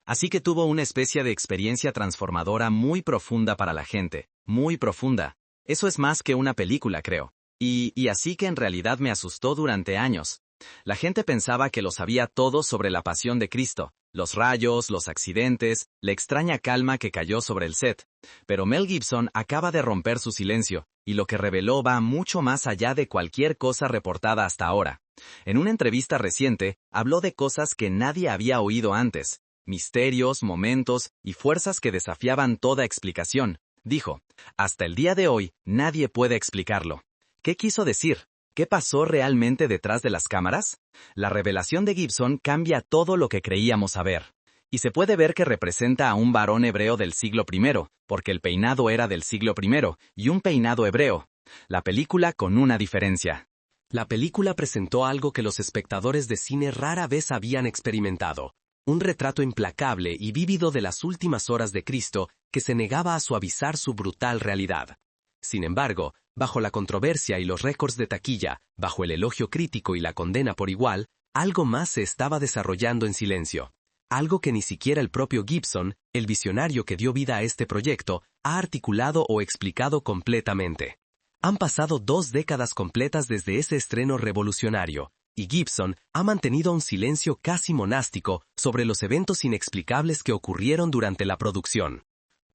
Así que tuvo una especie de experiencia transformadora muy profunda para la gente, muy profunda. Eso es más que una película, creo. Y así que en realidad me asustó durante años. La gente pensaba que lo sabía todo sobre la pasión de Cristo, los rayos, los accidentes, la extraña calma que cayó sobre el set. Pero Mel Gibson acaba de romper su silencio, y lo que reveló va mucho más allá de cualquier cosa reportada hasta ahora. En una entrevista reciente, habló de cosas que nadie había oído antes. Misterios, momentos y fuerzas que desafiaban toda explicación. Dijo, hasta el día de hoy, nadie puede explicarlo. ¿Qué quiso decir? ¿Qué pasó realmente detrás de las cámaras? La revelación de Gibson cambia todo lo que creíamos saber. Y se puede ver que representa a un varón hebreo del siglo I, porque el peinado era del siglo I, y un peinado hebreo. La película con una diferencia. La película presentó algo que los espectadores de cine rara vez habían experimentado. Un retrato implacable y vívido de las últimas horas de Cristo que se negaba a suavizar su brutal realidad. Sin embargo, bajo la controversia y los récords de taquilla, bajo el elogio crítico y la condena por igual, algo más se estaba desarrollando en silencio. Algo que ni siquiera el propio Gibson, el visionario que dio vida a este proyecto, ha articulado o explicado completamente. Han pasado 2 décadas completas desde ese estreno revolucionario, y Gibson ha mantenido un silencio casi monástico sobre los eventos inexplicables que ocurrieron durante la producción.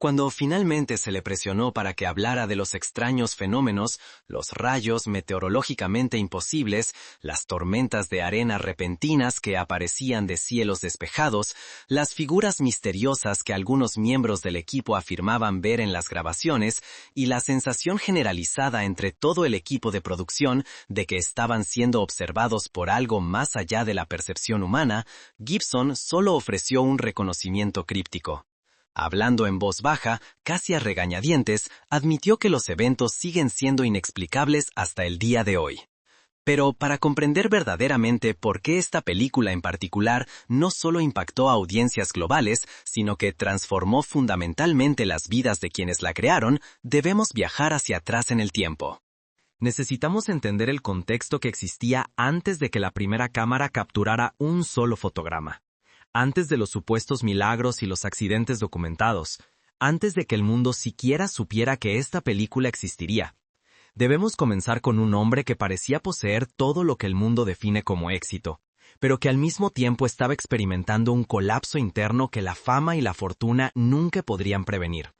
Cuando finalmente se le presionó para que hablara de los extraños fenómenos, los rayos meteorológicamente imposibles, las tormentas de arena repentinas que aparecían de cielos despejados, las figuras misteriosas que algunos miembros del equipo afirmaban ver en las grabaciones, y la sensación generalizada entre todo el equipo de producción de que estaban siendo observados por algo más allá de la percepción humana, Gibson solo ofreció un reconocimiento críptico. Hablando en voz baja, casi a regañadientes, admitió que los eventos siguen siendo inexplicables hasta el día de hoy. Pero para comprender verdaderamente por qué esta película en particular no solo impactó a audiencias globales, sino que transformó fundamentalmente las vidas de quienes la crearon, debemos viajar hacia atrás en el tiempo. Necesitamos entender el contexto que existía antes de que la primera cámara capturara un solo fotograma. Antes de los supuestos milagros y los accidentes documentados, antes de que el mundo siquiera supiera que esta película existiría. Debemos comenzar con un hombre que parecía poseer todo lo que el mundo define como éxito, pero que al mismo tiempo estaba experimentando un colapso interno que la fama y la fortuna nunca podrían prevenir.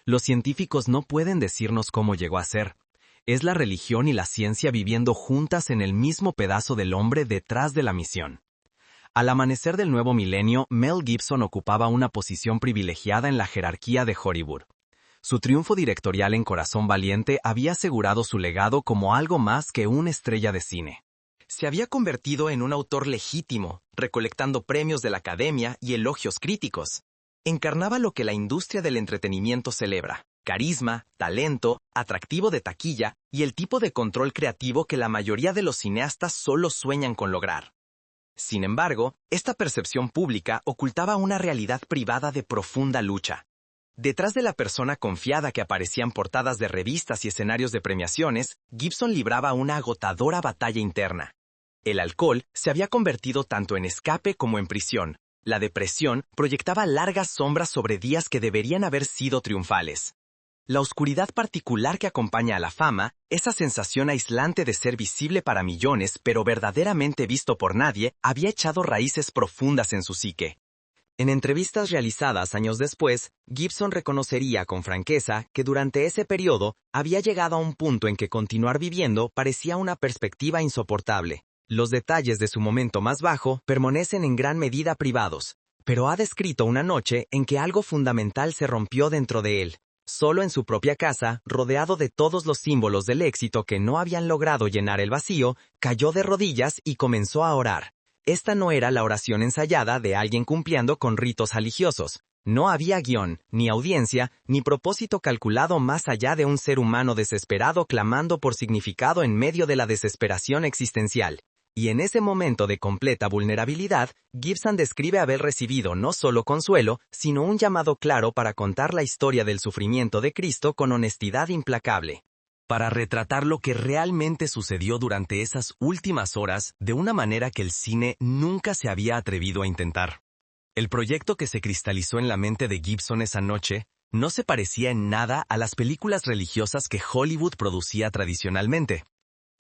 Los científicos no pueden decirnos cómo llegó a ser. Es la religión y la ciencia viviendo juntas en el mismo pedazo del hombre detrás de la misión. Al amanecer del nuevo milenio, Mel Gibson ocupaba una posición privilegiada en la jerarquía de Hollywood. Su triunfo directorial en Corazón Valiente había asegurado su legado como algo más que una estrella de cine. Se había convertido en un autor legítimo, recolectando premios de la Academia y elogios críticos. Encarnaba lo que la industria del entretenimiento celebra: carisma, talento, atractivo de taquilla y el tipo de control creativo que la mayoría de los cineastas solo sueñan con lograr. Sin embargo, esta percepción pública ocultaba una realidad privada de profunda lucha. Detrás de la persona confiada que aparecía en portadas de revistas y escenarios de premiaciones, Gibson libraba una agotadora batalla interna. El alcohol se había convertido tanto en escape como en prisión. La depresión proyectaba largas sombras sobre días que deberían haber sido triunfales. La oscuridad particular que acompaña a la fama, esa sensación aislante de ser visible para millones pero verdaderamente visto por nadie, había echado raíces profundas en su psique. En entrevistas realizadas años después, Gibson reconocería con franqueza que durante ese periodo había llegado a un punto en que continuar viviendo parecía una perspectiva insoportable. Los detalles de su momento más bajo permanecen en gran medida privados, pero ha descrito una noche en que algo fundamental se rompió dentro de él. Solo en su propia casa, rodeado de todos los símbolos del éxito que no habían logrado llenar el vacío, cayó de rodillas y comenzó a orar. Esta no era la oración ensayada de alguien cumpliendo con ritos religiosos. No había guión, ni audiencia, ni propósito calculado más allá de un ser humano desesperado clamando por significado en medio de la desesperación existencial. Y en ese momento de completa vulnerabilidad, Gibson describe haber recibido no solo consuelo, sino un llamado claro para contar la historia del sufrimiento de Cristo con honestidad implacable. Para retratar lo que realmente sucedió durante esas últimas horas de una manera que el cine nunca se había atrevido a intentar. El proyecto que se cristalizó en la mente de Gibson esa noche no se parecía en nada a las películas religiosas que Hollywood producía tradicionalmente.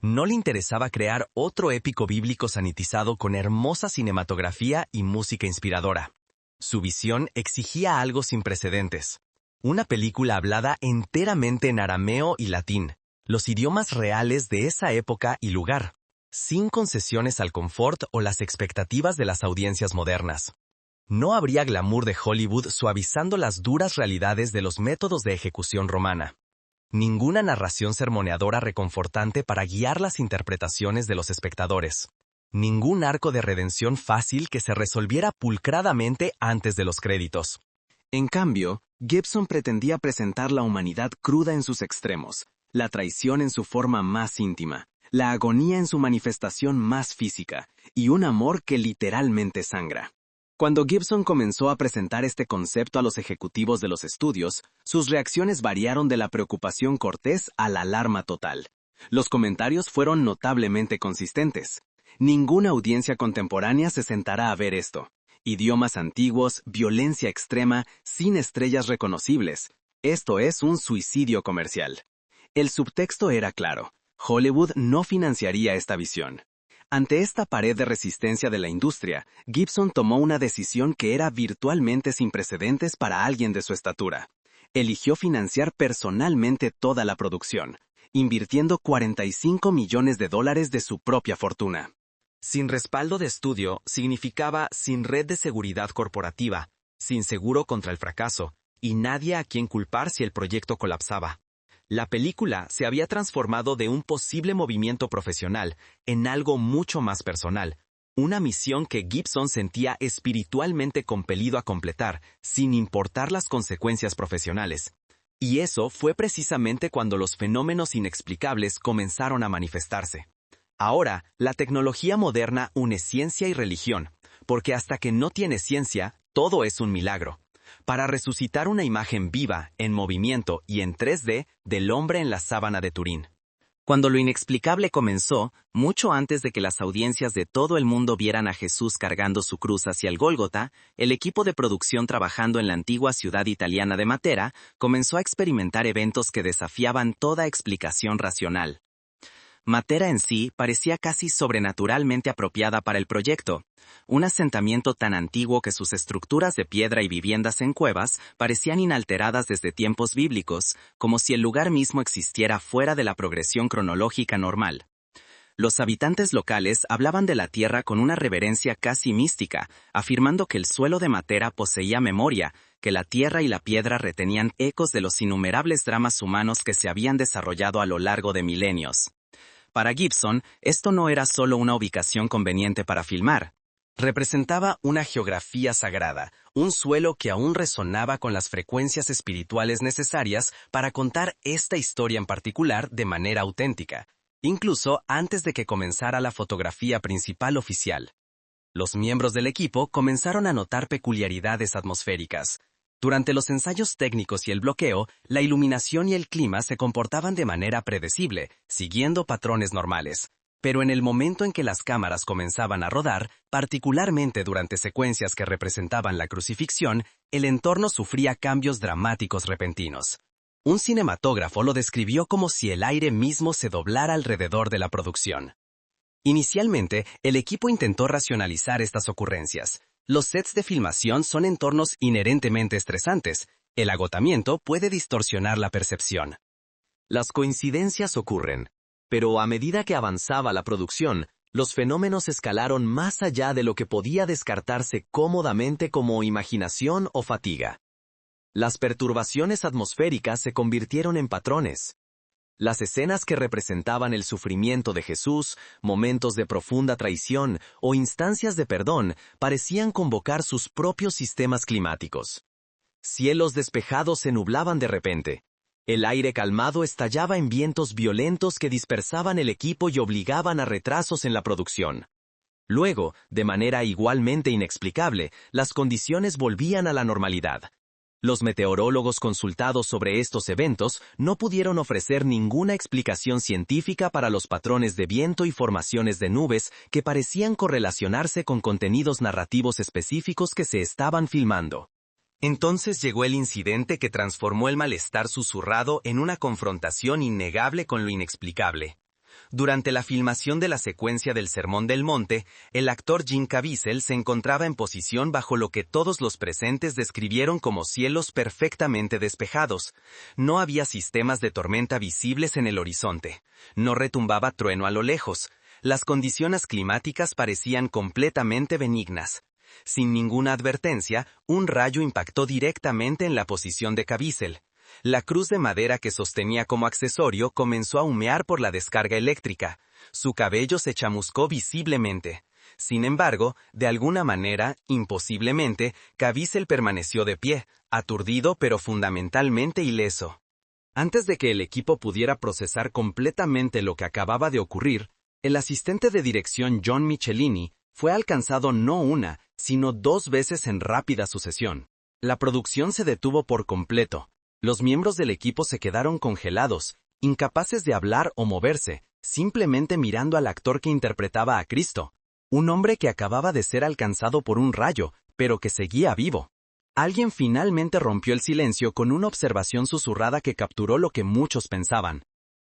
No le interesaba crear otro épico bíblico sanitizado con hermosa cinematografía y música inspiradora. Su visión exigía algo sin precedentes. Una película hablada enteramente en arameo y latín, los idiomas reales de esa época y lugar, sin concesiones al confort o las expectativas de las audiencias modernas. No habría glamour de Hollywood suavizando las duras realidades de los métodos de ejecución romana. Ninguna narración sermoneadora reconfortante para guiar las interpretaciones de los espectadores. Ningún arco de redención fácil que se resolviera pulcradamente antes de los créditos. En cambio, Gibson pretendía presentar la humanidad cruda en sus extremos, la traición en su forma más íntima, la agonía en su manifestación más física, y un amor que literalmente sangra. Cuando Gibson comenzó a presentar este concepto a los ejecutivos de los estudios, sus reacciones variaron de la preocupación cortés a la alarma total. Los comentarios fueron notablemente consistentes. Ninguna audiencia contemporánea se sentará a ver esto. Idiomas antiguos, violencia extrema, sin estrellas reconocibles. Esto es un suicidio comercial. El subtexto era claro. Hollywood no financiaría esta visión. Ante esta pared de resistencia de la industria, Gibson tomó una decisión que era virtualmente sin precedentes para alguien de su estatura. Eligió financiar personalmente toda la producción, invirtiendo $45 millones de su propia fortuna. Sin respaldo de estudio significaba sin red de seguridad corporativa, sin seguro contra el fracaso, y nadie a quien culpar si el proyecto colapsaba. La película se había transformado de un posible movimiento profesional en algo mucho más personal, una misión que Gibson sentía espiritualmente compelido a completar, sin importar las consecuencias profesionales. Y eso fue precisamente cuando los fenómenos inexplicables comenzaron a manifestarse. Ahora, la tecnología moderna une ciencia y religión, porque hasta que no tiene ciencia, todo es un milagro. Para resucitar una imagen viva, en movimiento y en 3D del hombre en la sábana de Turín. Cuando lo inexplicable comenzó, mucho antes de que las audiencias de todo el mundo vieran a Jesús cargando su cruz hacia el Gólgota, el equipo de producción trabajando en la antigua ciudad italiana de Matera comenzó a experimentar eventos que desafiaban toda explicación racional. Matera en sí parecía casi sobrenaturalmente apropiada para el proyecto, un asentamiento tan antiguo que sus estructuras de piedra y viviendas en cuevas parecían inalteradas desde tiempos bíblicos, como si el lugar mismo existiera fuera de la progresión cronológica normal. Los habitantes locales hablaban de la tierra con una reverencia casi mística, afirmando que el suelo de Matera poseía memoria, que la tierra y la piedra retenían ecos de los innumerables dramas humanos que se habían desarrollado a lo largo de milenios. Para Gibson, esto no era solo una ubicación conveniente para filmar. Representaba una geografía sagrada, un suelo que aún resonaba con las frecuencias espirituales necesarias para contar esta historia en particular de manera auténtica, incluso antes de que comenzara la fotografía principal oficial. Los miembros del equipo comenzaron a notar peculiaridades atmosféricas. Durante los ensayos técnicos y el bloqueo, la iluminación y el clima se comportaban de manera predecible, siguiendo patrones normales. Pero en el momento en que las cámaras comenzaban a rodar, particularmente durante secuencias que representaban la crucifixión, el entorno sufría cambios dramáticos repentinos. Un cinematógrafo lo describió como si el aire mismo se doblara alrededor de la producción. Inicialmente, el equipo intentó racionalizar estas ocurrencias. Los sets de filmación son entornos inherentemente estresantes. El agotamiento puede distorsionar la percepción. Las coincidencias ocurren, pero a medida que avanzaba la producción, los fenómenos escalaron más allá de lo que podía descartarse cómodamente como imaginación o fatiga. Las perturbaciones atmosféricas se convirtieron en patrones. Las escenas que representaban el sufrimiento de Jesús, momentos de profunda traición o instancias de perdón parecían convocar sus propios sistemas climáticos. Cielos despejados se nublaban de repente. El aire calmado estallaba en vientos violentos que dispersaban el equipo y obligaban a retrasos en la producción. Luego, de manera igualmente inexplicable, las condiciones volvían a la normalidad. Los meteorólogos consultados sobre estos eventos no pudieron ofrecer ninguna explicación científica para los patrones de viento y formaciones de nubes que parecían correlacionarse con contenidos narrativos específicos que se estaban filmando. Entonces llegó el incidente que transformó el malestar susurrado en una confrontación innegable con lo inexplicable. Durante la filmación de la secuencia del Sermón del Monte, el actor Jim Caviezel se encontraba en posición bajo lo que todos los presentes describieron como cielos perfectamente despejados. No había sistemas de tormenta visibles en el horizonte. No retumbaba trueno a lo lejos. Las condiciones climáticas parecían completamente benignas. Sin ninguna advertencia, un rayo impactó directamente en la posición de Caviezel. La cruz de madera que sostenía como accesorio comenzó a humear por la descarga eléctrica. Su cabello se chamuscó visiblemente. Sin embargo, de alguna manera, imposiblemente, Caviezel permaneció de pie, aturdido pero fundamentalmente ileso. Antes de que el equipo pudiera procesar completamente lo que acababa de ocurrir, el asistente de dirección John Michelini fue alcanzado no una, sino 2 veces en rápida sucesión. La producción se detuvo por completo. Los miembros del equipo se quedaron congelados, incapaces de hablar o moverse, simplemente mirando al actor que interpretaba a Cristo, un hombre que acababa de ser alcanzado por un rayo, pero que seguía vivo. Alguien finalmente rompió el silencio con una observación susurrada que capturó lo que muchos pensaban.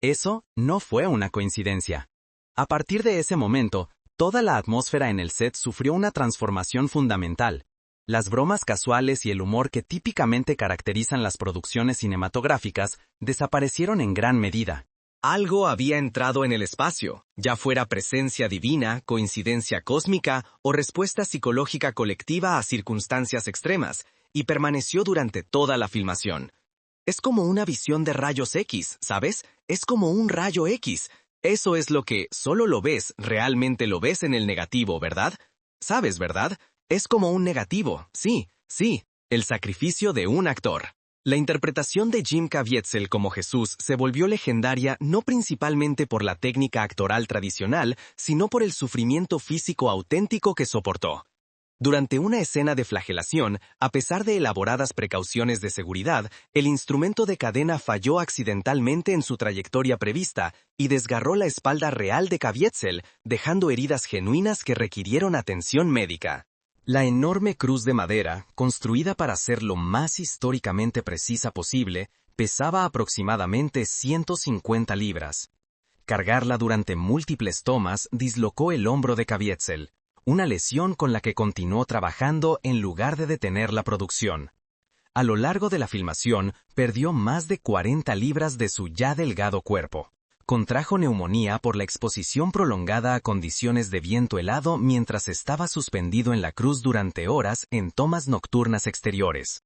Eso no fue una coincidencia. A partir de ese momento, toda la atmósfera en el set sufrió una transformación fundamental. Las bromas casuales y el humor que típicamente caracterizan las producciones cinematográficas desaparecieron en gran medida. Algo había entrado en el espacio, ya fuera presencia divina, coincidencia cósmica o respuesta psicológica colectiva a circunstancias extremas, y permaneció durante toda la filmación. Es como una visión de rayos X, ¿sabes? Es como un rayo X. Eso es lo que solo lo ves, realmente lo ves en el negativo, ¿verdad? ¿Sabes, verdad? Es como un negativo, sí, el sacrificio de un actor. La interpretación de Jim Caviezel como Jesús se volvió legendaria no principalmente por la técnica actoral tradicional, sino por el sufrimiento físico auténtico que soportó. Durante una escena de flagelación, a pesar de elaboradas precauciones de seguridad, el instrumento de cadena falló accidentalmente en su trayectoria prevista y desgarró la espalda real de Caviezel, dejando heridas genuinas que requirieron atención médica. La enorme cruz de madera, construida para ser lo más históricamente precisa posible, pesaba aproximadamente 150 libras. Cargarla durante múltiples tomas dislocó el hombro de Caviezel, una lesión con la que continuó trabajando en lugar de detener la producción. A lo largo de la filmación, perdió más de 40 libras de su ya delgado cuerpo. Contrajo neumonía por la exposición prolongada a condiciones de viento helado mientras estaba suspendido en la cruz durante horas en tomas nocturnas exteriores.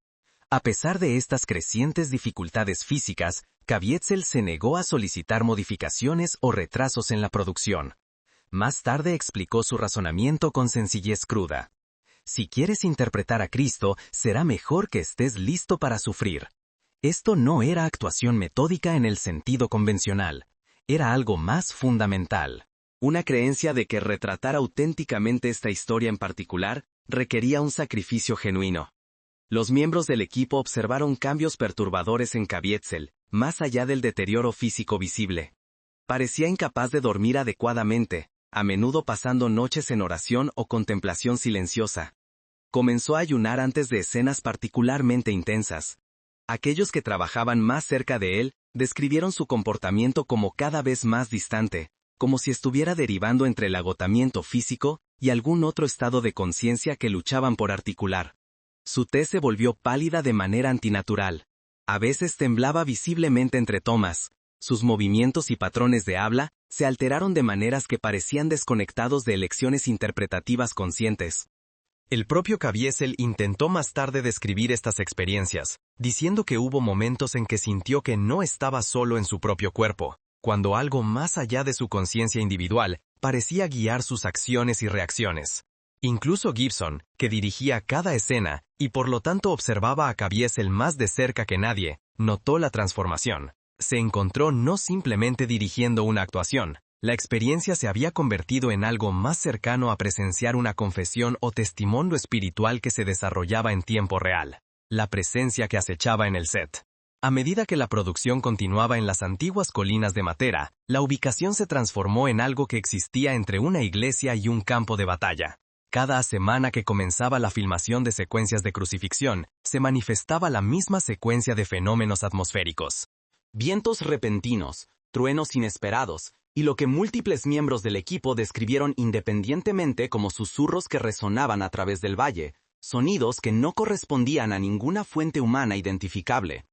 A pesar de estas crecientes dificultades físicas, Caviezel se negó a solicitar modificaciones o retrasos en la producción. Más tarde explicó su razonamiento con sencillez cruda. Si quieres interpretar a Cristo, será mejor que estés listo para sufrir. Esto no era actuación metódica en el sentido convencional. Era algo más fundamental. Una creencia de que retratar auténticamente esta historia en particular requería un sacrificio genuino. Los miembros del equipo observaron cambios perturbadores en Caviezel, más allá del deterioro físico visible. Parecía incapaz de dormir adecuadamente, a menudo pasando noches en oración o contemplación silenciosa. Comenzó a ayunar antes de escenas particularmente intensas. Aquellos que trabajaban más cerca de él describieron su comportamiento como cada vez más distante, como si estuviera derivando entre el agotamiento físico y algún otro estado de conciencia que luchaban por articular. Su tez se volvió pálida de manera antinatural. A veces temblaba visiblemente entre tomas. Sus movimientos y patrones de habla se alteraron de maneras que parecían desconectados de elecciones interpretativas conscientes. El propio Caviezel intentó más tarde describir estas experiencias, diciendo que hubo momentos en que sintió que no estaba solo en su propio cuerpo, cuando algo más allá de su conciencia individual parecía guiar sus acciones y reacciones. Incluso Gibson, que dirigía cada escena y por lo tanto observaba a Caviezel más de cerca que nadie, notó la transformación. Se encontró no simplemente dirigiendo una actuación. La experiencia se había convertido en algo más cercano a presenciar una confesión o testimonio espiritual que se desarrollaba en tiempo real. la presencia que acechaba en el set. A medida que la producción continuaba en las antiguas colinas de Matera, la ubicación se transformó en algo que existía entre una iglesia y un campo de batalla. Cada semana que comenzaba la filmación de secuencias de crucifixión, se manifestaba la misma secuencia de fenómenos atmosféricos. Vientos repentinos, truenos inesperados, y lo que múltiples miembros del equipo describieron independientemente como susurros que resonaban a través del valle, sonidos que no correspondían a ninguna fuente humana identificable.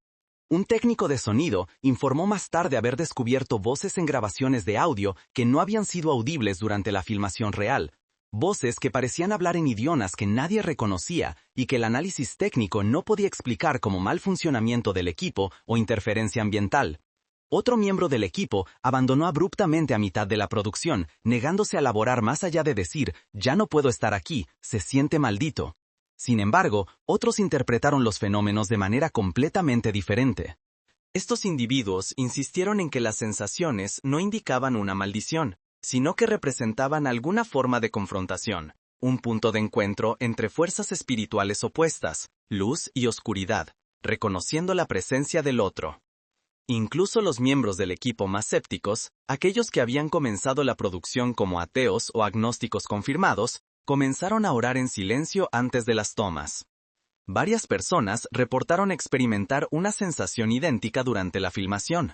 Un técnico de sonido informó más tarde haber descubierto voces en grabaciones de audio que no habían sido audibles durante la filmación real, voces que parecían hablar en idiomas que nadie reconocía y que el análisis técnico no podía explicar como mal funcionamiento del equipo o interferencia ambiental. Otro miembro del equipo abandonó abruptamente a mitad de la producción, negándose a laborar más allá de decir, ya no puedo estar aquí, se siente maldito. Sin embargo, otros interpretaron los fenómenos de manera completamente diferente. Estos individuos insistieron en que las sensaciones no indicaban una maldición, sino que representaban alguna forma de confrontación, un punto de encuentro entre fuerzas espirituales opuestas, luz y oscuridad, reconociendo la presencia del otro. Incluso los miembros del equipo más escépticos, aquellos que habían comenzado la producción como ateos o agnósticos confirmados, comenzaron a orar en silencio antes de las tomas. Varias personas reportaron experimentar una sensación idéntica durante la filmación.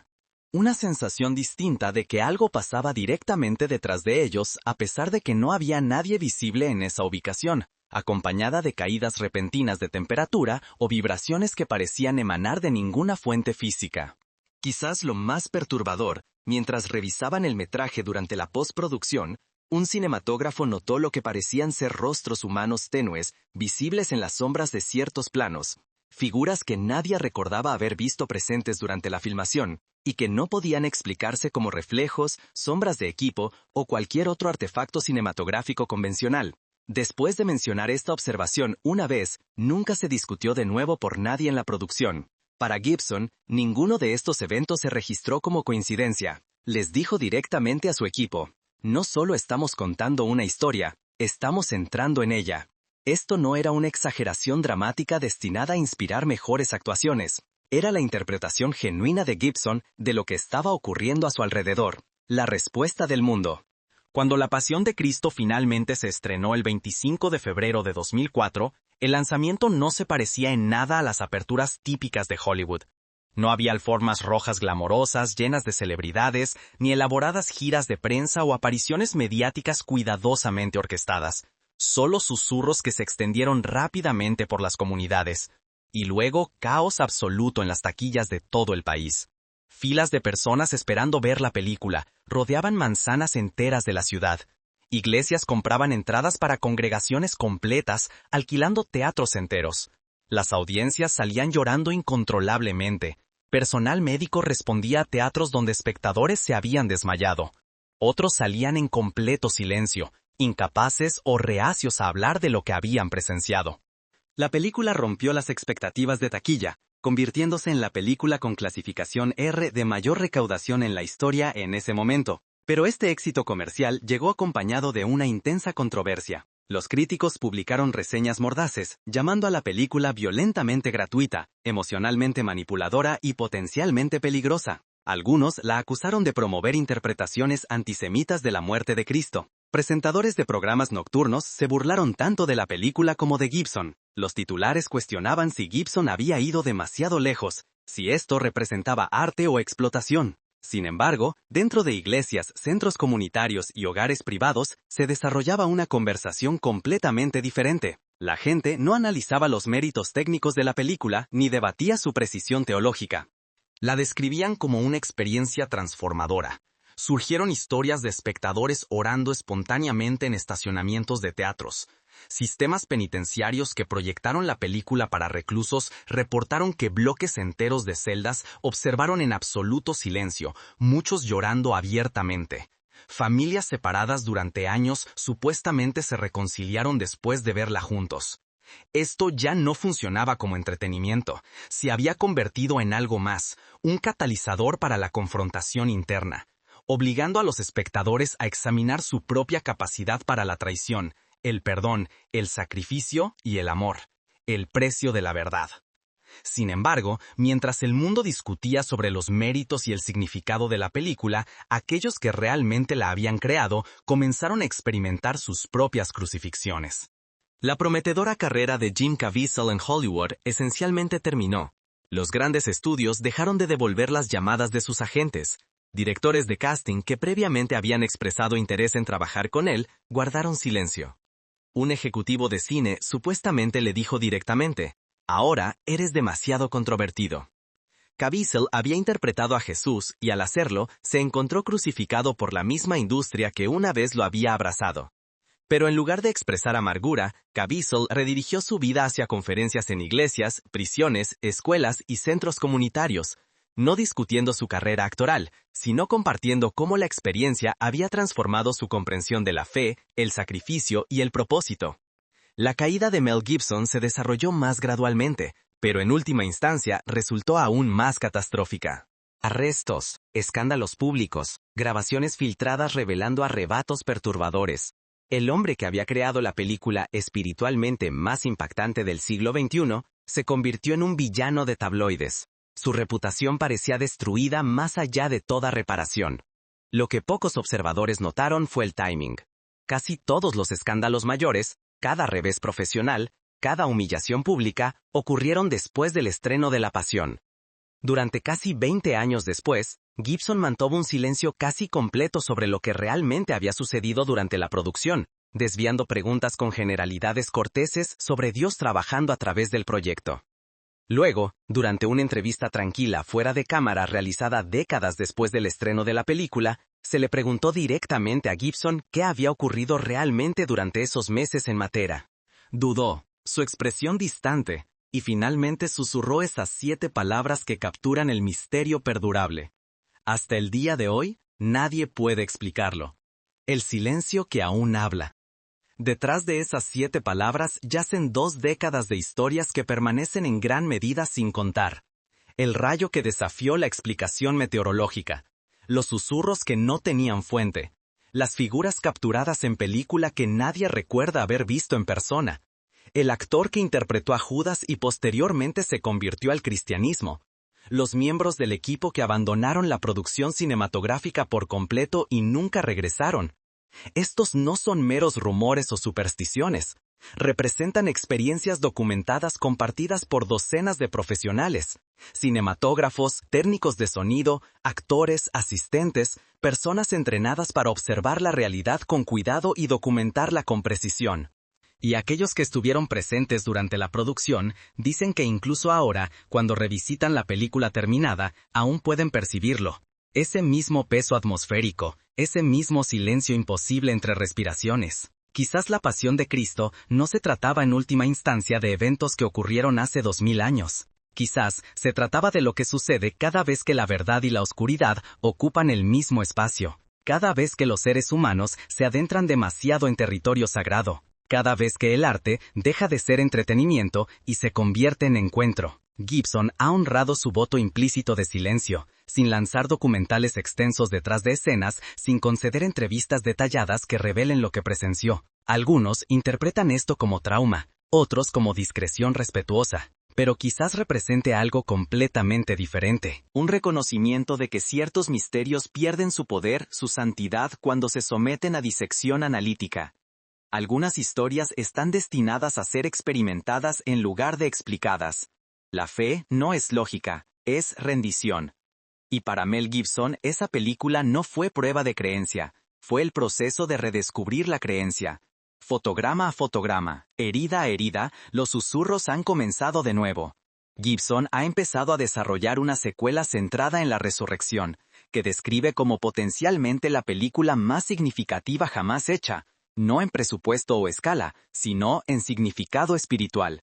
Una sensación distinta de que algo pasaba directamente detrás de ellos a pesar de que no había nadie visible en esa ubicación, acompañada de caídas repentinas de temperatura o vibraciones que parecían emanar de ninguna fuente física. Quizás lo más perturbador, mientras revisaban el metraje durante la postproducción, un cinematógrafo notó lo que parecían ser rostros humanos tenues, visibles en las sombras de ciertos planos, figuras que nadie recordaba haber visto presentes durante la filmación, y que no podían explicarse como reflejos, sombras de equipo o cualquier otro artefacto cinematográfico convencional. Después de mencionar esta observación una vez, nunca se discutió de nuevo por nadie en la producción. Para Gibson, ninguno de estos eventos se registró como coincidencia. Les dijo directamente a su equipo, no solo estamos contando una historia, estamos entrando en ella. Esto no era una exageración dramática destinada a inspirar mejores actuaciones. Era la interpretación genuina de Gibson de lo que estaba ocurriendo a su alrededor, la respuesta del mundo. Cuando La Pasión de Cristo finalmente se estrenó el 25 de febrero de 2004, el lanzamiento no se parecía en nada a las aperturas típicas de Hollywood. No había alfombras rojas glamorosas llenas de celebridades, ni elaboradas giras de prensa o apariciones mediáticas cuidadosamente orquestadas. Solo susurros que se extendieron rápidamente por las comunidades. Y luego caos absoluto en las taquillas de todo el país. Filas de personas esperando ver la película rodeaban manzanas enteras de la ciudad. Iglesias compraban entradas para congregaciones completas, alquilando teatros enteros. Las audiencias salían llorando incontrolablemente. Personal médico respondía a teatros donde espectadores se habían desmayado. Otros salían en completo silencio, incapaces o reacios a hablar de lo que habían presenciado. La película rompió las expectativas de taquilla, convirtiéndose en la película con clasificación R de mayor recaudación en la historia en ese momento. Pero este éxito comercial llegó acompañado de una intensa controversia. Los críticos publicaron reseñas mordaces, llamando a la película violentamente gratuita, emocionalmente manipuladora y potencialmente peligrosa. Algunos la acusaron de promover interpretaciones antisemitas de la muerte de Cristo. Presentadores de programas nocturnos se burlaron tanto de la película como de Gibson. Los titulares cuestionaban si Gibson había ido demasiado lejos, si esto representaba arte o explotación. Sin embargo, dentro de iglesias, centros comunitarios y hogares privados, se desarrollaba una conversación completamente diferente. La gente no analizaba los méritos técnicos de la película ni debatía su precisión teológica. La describían como una experiencia transformadora. Surgieron historias de espectadores orando espontáneamente en estacionamientos de teatros. Sistemas penitenciarios que proyectaron la película para reclusos reportaron que bloques enteros de celdas observaron en absoluto silencio, muchos llorando abiertamente. Familias separadas durante años supuestamente se reconciliaron después de verla juntos. Esto ya no funcionaba como entretenimiento, se había convertido en algo más, un catalizador para la confrontación interna, obligando a los espectadores a examinar su propia capacidad para la traición, el perdón, el sacrificio y el amor, el precio de la verdad. Sin embargo, mientras el mundo discutía sobre los méritos y el significado de la película, aquellos que realmente la habían creado comenzaron a experimentar sus propias crucifixiones. La prometedora carrera de Jim Caviezel en Hollywood esencialmente terminó. Los grandes estudios dejaron de devolver las llamadas de sus agentes. Directores de casting que previamente habían expresado interés en trabajar con él, guardaron silencio. Un ejecutivo de cine supuestamente le dijo directamente: «Ahora eres demasiado controvertido». Caviezel había interpretado a Jesús y al hacerlo, se encontró crucificado por la misma industria que una vez lo había abrazado. Pero en lugar de expresar amargura, Caviezel redirigió su vida hacia conferencias en iglesias, prisiones, escuelas y centros comunitarios, no discutiendo su carrera actoral, sino compartiendo cómo la experiencia había transformado su comprensión de la fe, el sacrificio y el propósito. La caída de Mel Gibson se desarrolló más gradualmente, pero en última instancia resultó aún más catastrófica. Arrestos, escándalos públicos, grabaciones filtradas revelando arrebatos perturbadores. El hombre que había creado la película espiritualmente más impactante del siglo XXI se convirtió en un villano de tabloides. Su reputación parecía destruida más allá de toda reparación. Lo que pocos observadores notaron fue el timing. Casi todos los escándalos mayores, cada revés profesional, cada humillación pública, ocurrieron después del estreno de La Pasión. Durante casi 20 años después, Gibson mantuvo un silencio casi completo sobre lo que realmente había sucedido durante la producción, desviando preguntas con generalidades corteses sobre Dios trabajando a través del proyecto. Luego, durante una entrevista tranquila fuera de cámara realizada décadas después del estreno de la película, se le preguntó directamente a Gibson qué había ocurrido realmente durante esos meses en Matera. Dudó, su expresión distante, y finalmente susurró esas 7 palabras que capturan el misterio perdurable. Hasta el día de hoy, nadie puede explicarlo. El silencio que aún habla. Detrás de esas 7 palabras yacen 2 décadas de historias que permanecen en gran medida sin contar. El rayo que desafió la explicación meteorológica. Los susurros que no tenían fuente. Las figuras capturadas en película que nadie recuerda haber visto en persona. El actor que interpretó a Judas y posteriormente se convirtió al cristianismo. Los miembros del equipo que abandonaron la producción cinematográfica por completo y nunca regresaron. Estos no son meros rumores o supersticiones. Representan experiencias documentadas compartidas por docenas de profesionales, cinematógrafos, técnicos de sonido, actores, asistentes, personas entrenadas para observar la realidad con cuidado y documentarla con precisión. Y aquellos que estuvieron presentes durante la producción dicen que incluso ahora, cuando revisitan la película terminada, aún pueden percibirlo. Ese mismo peso atmosférico, ese mismo silencio imposible entre respiraciones. Quizás la pasión de Cristo no se trataba en última instancia de eventos que ocurrieron hace 2000 años. Quizás se trataba de lo que sucede cada vez que la verdad y la oscuridad ocupan el mismo espacio. Cada vez que los seres humanos se adentran demasiado en territorio sagrado. Cada vez que el arte deja de ser entretenimiento y se convierte en encuentro. Gibson ha honrado su voto implícito de silencio, sin lanzar documentales extensos detrás de escenas, sin conceder entrevistas detalladas que revelen lo que presenció. Algunos interpretan esto como trauma, otros como discreción respetuosa, pero quizás represente algo completamente diferente. Un reconocimiento de que ciertos misterios pierden su poder, su santidad cuando se someten a disección analítica. Algunas historias están destinadas a ser experimentadas en lugar de explicadas. La fe no es lógica, es rendición. Y para Mel Gibson, esa película no fue prueba de creencia, fue el proceso de redescubrir la creencia. Fotograma a fotograma, herida a herida, los susurros han comenzado de nuevo. Gibson ha empezado a desarrollar una secuela centrada en la resurrección, que describe como potencialmente la película más significativa jamás hecha, no en presupuesto o escala, sino en significado espiritual.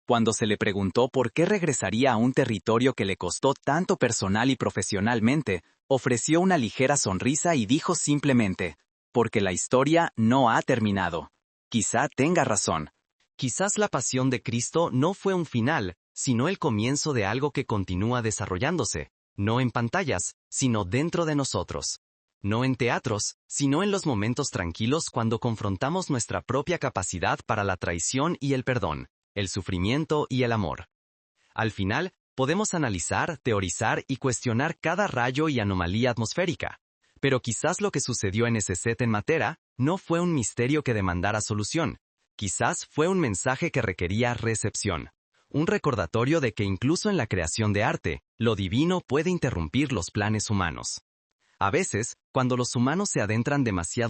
Cuando se le preguntó por qué regresaría a un territorio que le costó tanto personal y profesionalmente, ofreció una ligera sonrisa y dijo simplemente, porque la historia no ha terminado. Quizá tenga razón. Quizás la pasión de Cristo no fue un final, sino el comienzo de algo que continúa desarrollándose, no en pantallas, sino dentro de nosotros. No en teatros, sino en los momentos tranquilos cuando confrontamos nuestra propia capacidad para la traición y el perdón, el sufrimiento y el amor. Al final, podemos analizar, teorizar y cuestionar cada rayo y anomalía atmosférica. Pero quizás lo que sucedió en ese set en Matera no fue un misterio que demandara solución. Quizás fue un mensaje que requería recepción. Un recordatorio de que incluso en la creación de arte, lo divino puede interrumpir los planes humanos. A veces, cuando los humanos se adentran demasiado